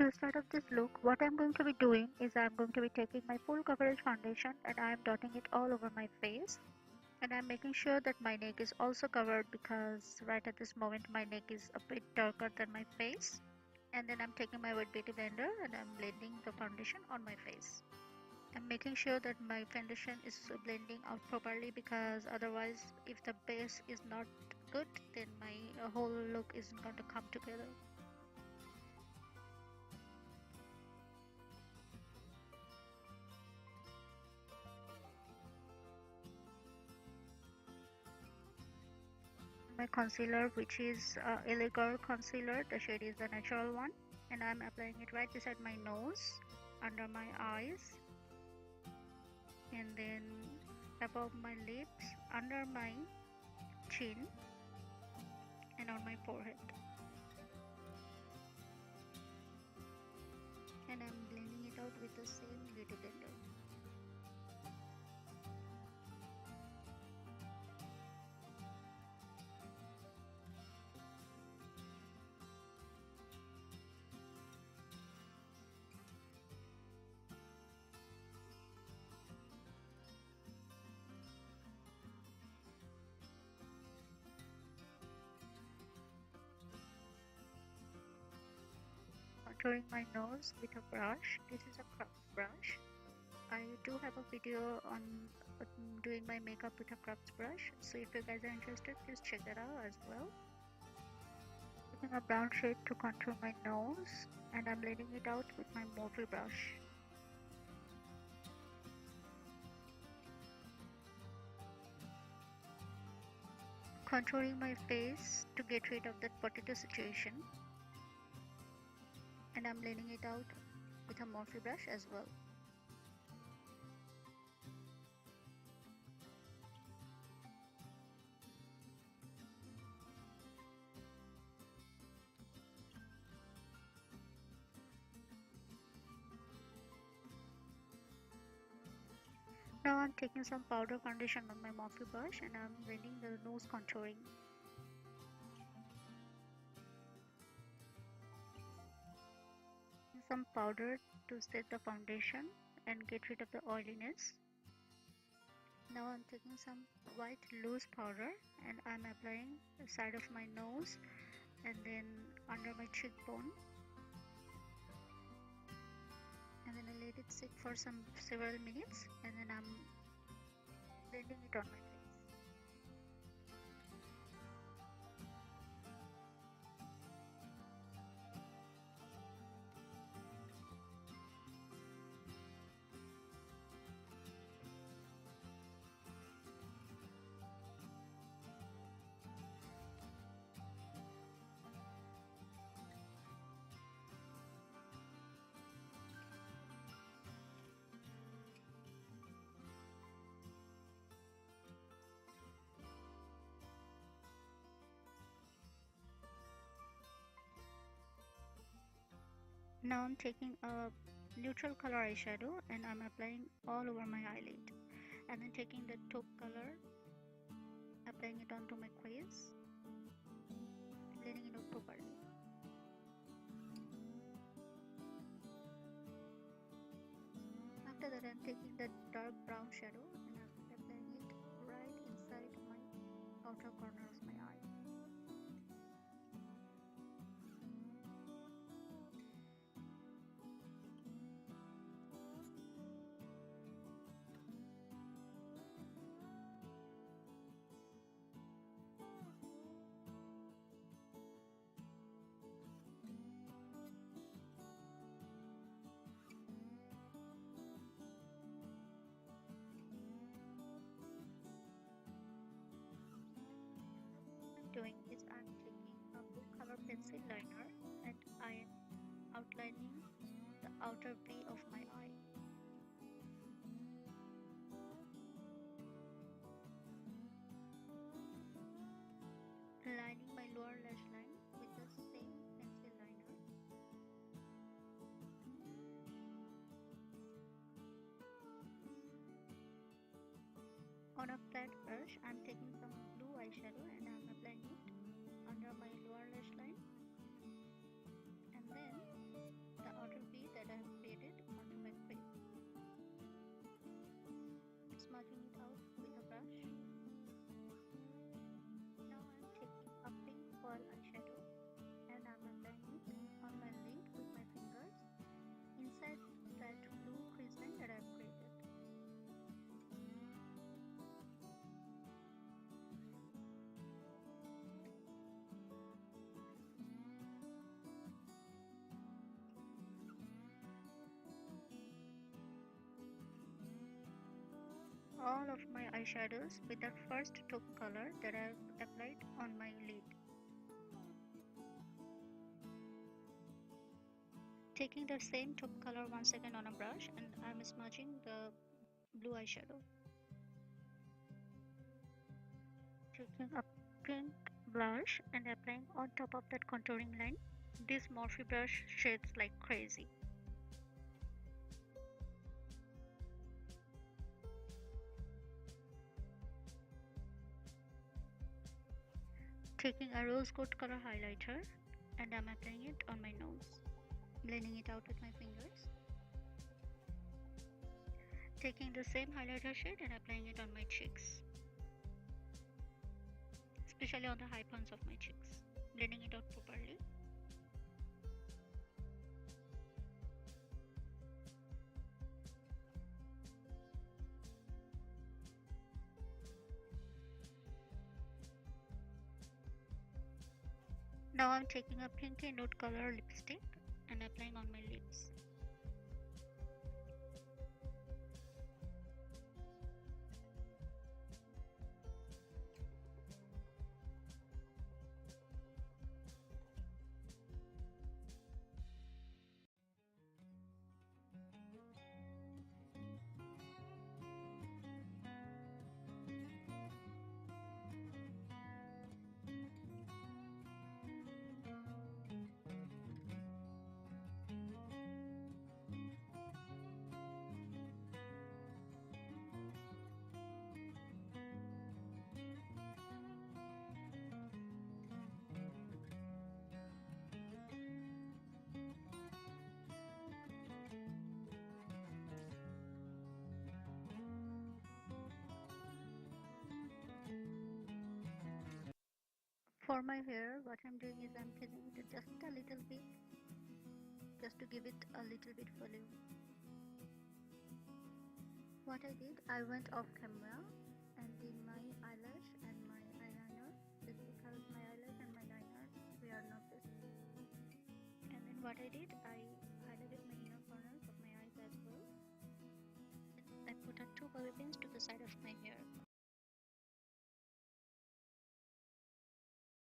To start off this look, what I'm going to be doing is I'm going to be taking my full coverage foundation and I'm dotting it all over my face. And I'm making sure that my neck is also covered because right at this moment my neck is a bit darker than my face. And then I'm taking my wet beauty blender and I'm blending the foundation on my face. I'm making sure that my foundation is blending out properly because otherwise if the base is not good then my whole look isn't going to come together. My concealer, which is Elegant concealer, the shade is the natural one, and I'm applying it right beside my nose, under my eyes, and then above my lips, under my chin, and on my forehead. And I'm blending it out with the same beauty blender. Contouring my nose with a brush. This is a craft brush. I do have a video on doing my makeup with a craft brush, so if you guys are interested, please check that out as well. Taking a brown shade to contour my nose, and I'm blending it out with my Morphe brush. Contouring my face to get rid of that potato situation, and I'm blending it out with a Morphe brush as well. Now I'm taking some powder foundation on my Morphe brush and I'm blending the nose contouring. Some powder to set the foundation and get rid of the oiliness. Now I'm taking some white loose powder and I'm applying the side of my nose and then under my cheekbone. And then I let it sit for several minutes and then I'm blending it on my face. Now I'm taking a neutral color eyeshadow and I'm applying all over my eyelid, and then taking the taupe color, applying it onto my crease, blending it out properly. After that I'm taking the dark brown shadow and I'm applying it right inside my outer corner of my eye. Doing is I'm taking a blue color pencil liner and I am outlining the outer V of my eye. Lining my lower lash line with the same pencil liner. On a flat brush, I'm taking some blue eyeshadow and I'm applying it under my lower lash line, and then the all of my eyeshadows with that first taupe color that I've applied on my lid. Taking the same taupe color once again on a brush, and I'm smudging the blue eyeshadow. Taking a pink blush and applying on top of that contouring line. This Morphe brush shades like crazy. Taking a rose gold color highlighter and I'm applying it on my nose, blending it out with my fingers. Taking the same highlighter shade and applying it on my cheeks, especially on the high points of my cheeks, blending it out properly. Now I'm taking a pinky nude color lipstick and applying on my lips. For my hair, what I'm doing is I'm filling it just a little bit, just to give it a little bit volume. What I did, I went off camera and did my eyelash and my eyeliner, just because my eyelash and my liner were not the same. And then what I did, I highlighted my inner corners of my eyes as well. I put on two bobby pins to the side of my hair.